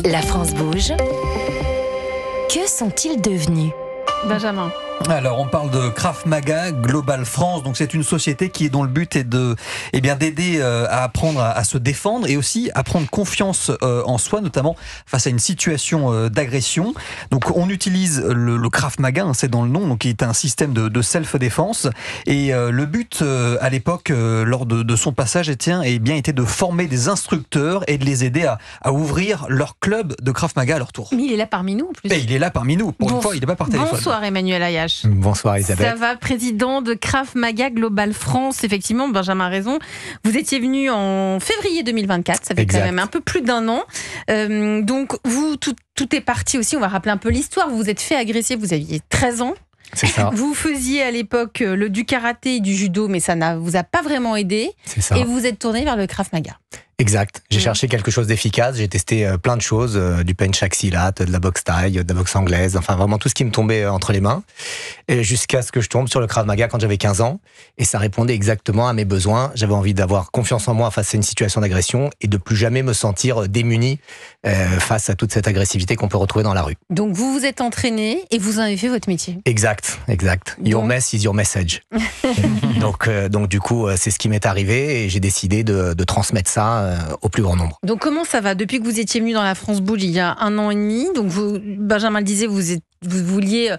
La France bouge. Que sont-ils devenus ? Benjamin. Alors, on parle de Krav Maga Global France. Donc, c'est une société dont le but est d'aider à apprendre à se défendre et aussi à prendre confiance en soi, notamment face à une situation d'agression. Donc, on utilise le Krav Maga, c'est dans le nom, donc qui est un système de self-défense. Et le but à l'époque, lors de son passage, était de former des instructeurs et de les aider à ouvrir leur club de Krav Maga à leur tour. Mais il est là parmi nous en plus. Et il est là parmi nous. Pour une fois, il n'est pas par téléphone. Bonsoir Emmanuel Ayache. Bonsoir Elisabeth. Ça va, président de Krav Maga Global France. Effectivement, Benjamin a raison. Vous étiez venu en février 2024, ça fait quand même un peu plus d'un an. Donc, vous, tout est parti aussi. On va rappeler un peu l'histoire. Vous vous êtes fait agresser, vous aviez 13 ans. C'est ça. Vous faisiez à l'époque du karaté et du judo, mais ça ne vous a pas vraiment aidé. C'est ça. Et vous êtes tourné vers le Krav Maga. Exact. J'ai cherché quelque chose d'efficace. J'ai testé plein de choses, du penchak silat, de la boxe thaï, de la boxe anglaise, enfin vraiment tout ce qui me tombait entre les mains. Et jusqu'à ce que je tombe sur le Krav Maga quand j'avais 15 ans. Et ça répondait exactement à mes besoins. J'avais envie d'avoir confiance en moi face à une situation d'agression et de plus jamais me sentir démuni face à toute cette agressivité qu'on peut retrouver dans la rue. Donc vous vous êtes entraîné et vous en avez fait votre métier. Exact. Your mess is your message. donc du coup, c'est ce qui m'est arrivé et j'ai décidé de transmettre ça au plus grand nombre. Donc comment ça va depuis que vous étiez venu dans la France Bouge il y a 1 an et demi? Donc Benjamin le disait, vous vouliez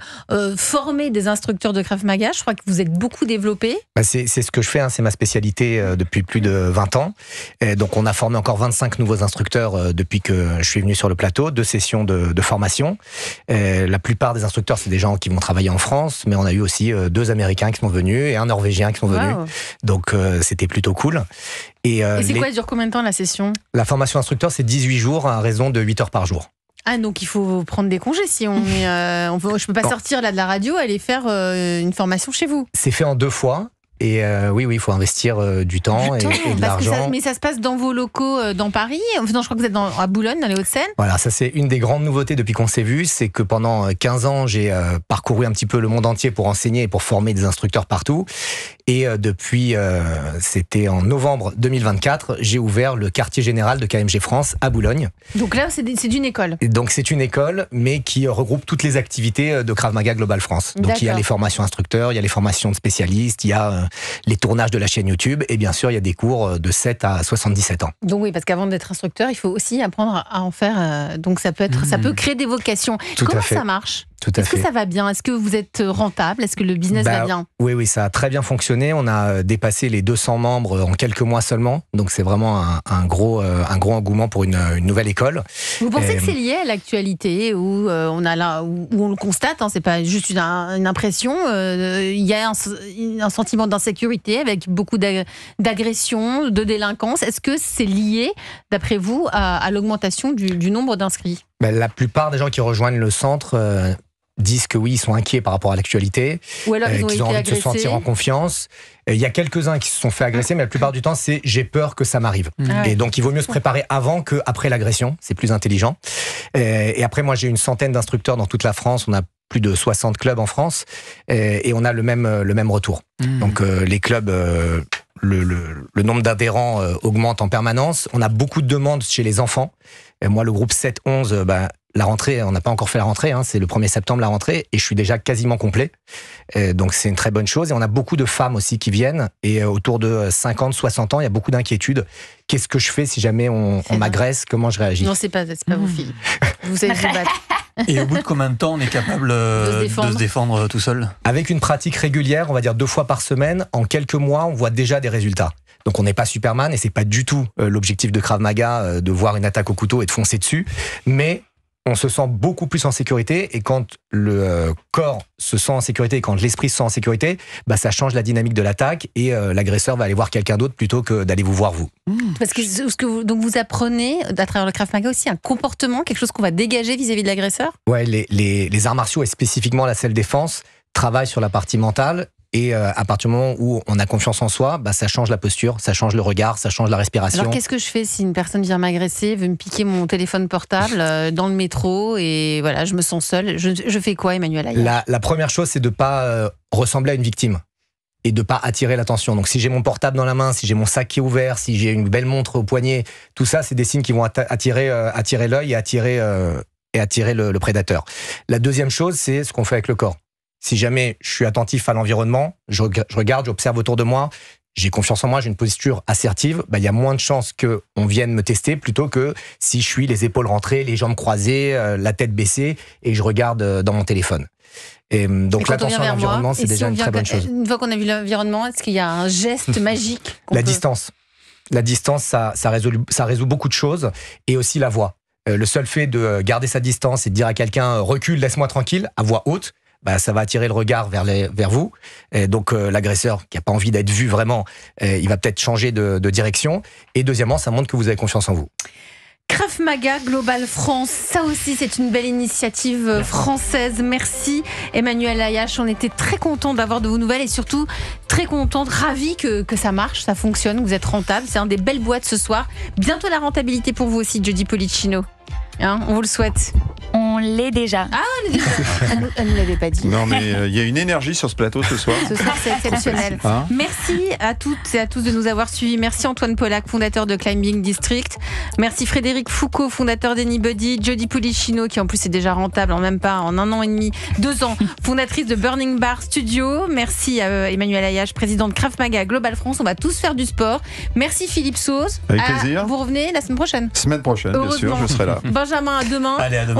former des instructeurs de Krav Maga. Je crois que vous êtes beaucoup développé. C'est ce que je fais, c'est ma spécialité depuis plus de 20 ans. Et donc on a formé encore 25 nouveaux instructeurs depuis que je suis venu sur le plateau, 2 sessions de formation. La plupart des instructeurs, c'est des gens qui vont travailler en France, mais on a eu aussi 2 Américains qui sont venus et un Norvégien qui sont venus. Donc c'était plutôt cool. Et c'est quoi, ça dure combien de temps la session? La formation instructeur, c'est 18 jours à raison de 8 heures par jour. Ah, donc il faut prendre des congés si on est. Je peux pas sortir là de la radio, aller faire une formation chez vous. C'est fait en 2 fois. Et oui, il faut investir du temps et de l'argent. Mais ça se passe dans vos locaux dans Paris. Non, je crois que vous êtes à Boulogne, dans les Hauts-de-Seine. Voilà, ça c'est une des grandes nouveautés depuis qu'on s'est vu, c'est que pendant 15 ans, j'ai parcouru un petit peu le monde entier pour enseigner et pour former des instructeurs partout. Et depuis, c'était en novembre 2024, j'ai ouvert le quartier général de KMG France à Boulogne. Donc là, c'est d'une école. Donc c'est une école, mais qui regroupe toutes les activités de Krav Maga Global France. Donc il y a les formations instructeurs, il y a les formations de spécialistes, il y a les tournages de la chaîne YouTube, et bien sûr, il y a des cours de 7 à 77 ans. Donc oui, parce qu'avant d'être instructeur, il faut aussi apprendre à en faire. Donc ça peut créer des vocations. Comment ça marche ? Est-ce que ça va bien? Est-ce que vous êtes rentable? Est-ce que le business va bien? Oui, ça a très bien fonctionné. On a dépassé les 200 membres en quelques mois seulement. Donc c'est vraiment un gros engouement pour une nouvelle école. Vous pensez que c'est lié à l'actualité où on le constate, c'est pas juste une impression. Il y a un sentiment d'insécurité avec beaucoup d'agressions, de délinquance. Est-ce que c'est lié, d'après vous, à l'augmentation du nombre d'inscrits? La plupart des gens qui rejoignent le centre disent que oui, ils sont inquiets par rapport à l'actualité, ou alors qu'ils ont envie de se sentir en confiance. Il y a quelques-uns qui se sont fait agresser, mais la plupart du temps, c'est j'ai peur que ça m'arrive. Et donc, il vaut mieux se préparer avant qu'après l'agression. C'est plus intelligent. Et après, moi, j'ai une centaine d'instructeurs dans toute la France. On a plus de 60 clubs en France. Et on a le même retour. Donc, les clubs... Le nombre d'adhérents augmente en permanence. On a beaucoup de demandes chez les enfants. Et moi, le groupe 7-11, la rentrée, on n'a pas encore fait la rentrée, c'est le 1er septembre la rentrée, et je suis déjà quasiment complet. Donc c'est une très bonne chose. Et on a beaucoup de femmes aussi qui viennent, et autour de 50, 60 ans, il y a beaucoup d'inquiétudes. Qu'est-ce que je fais si jamais on m'agresse? Comment je réagis? Non, c'est pas vos filles. Vous savez vous battre. Et au bout de combien de temps on est capable de se défendre tout seul? Avec une pratique régulière, on va dire 2 fois par semaine, en quelques mois, on voit déjà des résultats. Donc on n'est pas Superman, et c'est pas du tout l'objectif de Krav Maga de voir une attaque au couteau et de foncer dessus, mais on se sent beaucoup plus en sécurité, et quand le corps se sent en sécurité et quand l'esprit se sent en sécurité, ça change la dynamique de l'attaque, et l'agresseur va aller voir quelqu'un d'autre plutôt que d'aller vous voir vous. Parce que donc vous apprenez à travers le Krav Maga aussi un comportement, quelque chose qu'on va dégager vis-à-vis de l'agresseur? Ouais, les arts martiaux, et spécifiquement la self-défense, travaillent sur la partie mentale. Et à partir du moment où on a confiance en soi, ça change la posture, ça change le regard, ça change la respiration. Alors qu'est-ce que je fais si une personne vient m'agresser, veut me piquer mon téléphone portable dans le métro, et voilà, je me sens seule? Je fais quoi, Emmanuel Ayache? La première chose, c'est de ne pas ressembler à une victime. et de pas attirer l'attention. Donc si j'ai mon portable dans la main, si j'ai mon sac qui est ouvert, si j'ai une belle montre au poignet, tout ça, c'est des signes qui vont attirer l'œil et attirer le prédateur. La deuxième chose, c'est ce qu'on fait avec le corps. Si jamais je suis attentif à l'environnement, je regarde, j'observe autour de moi, j'ai confiance en moi, j'ai une posture assertive, il y a moins de chances qu'on vienne me tester plutôt que si je suis les épaules rentrées, les jambes croisées, la tête baissée et je regarde dans mon téléphone. Et donc l'attention à l'environnement, c'est déjà une très bonne chose. Une fois qu'on a vu l'environnement, est-ce qu'il y a un geste magique distance. La distance, ça résout beaucoup de choses et aussi la voix. Le seul fait de garder sa distance et de dire à quelqu'un « recule, laisse-moi tranquille » à voix haute, ça va attirer le regard vers vous. Et donc l'agresseur qui n'a pas envie d'être vu vraiment, il va peut-être changer de direction. Et deuxièmement, ça montre que vous avez confiance en vous. Krav Maga Global France, ça aussi c'est une belle initiative française. Merci Emmanuel Ayache, on était très contents d'avoir de vos nouvelles et surtout très contents, ravis que ça marche, ça fonctionne, vous êtes rentable. C'est un des belles boîtes ce soir. Bientôt la rentabilité pour vous aussi, Jody Polichinno. On vous le souhaite. On l'est déjà. Ah, on l'est déjà. Elle ne nous l'avait pas dit. Non, mais il y a une énergie sur ce plateau ce soir. Ce soir, c'est exceptionnel. Merci à toutes et à tous de nous avoir suivis. Merci Antoine Pollack, fondateur de Climbing District. Merci Frédéric Foucault, fondateur d'Anybody. Jody Polichinno, qui en plus est déjà rentable en même pas, en 1 an et demi, 2 ans, fondatrice de Burning Bar Studio. Merci à Emmanuel Ayache, président de Krav Maga Global France. On va tous faire du sport. Merci Philippe Sauze. Avec plaisir. Vous revenez la semaine prochaine. Semaine prochaine, bien sûr, je serai là. Benjamin, à demain. Allez, à demain.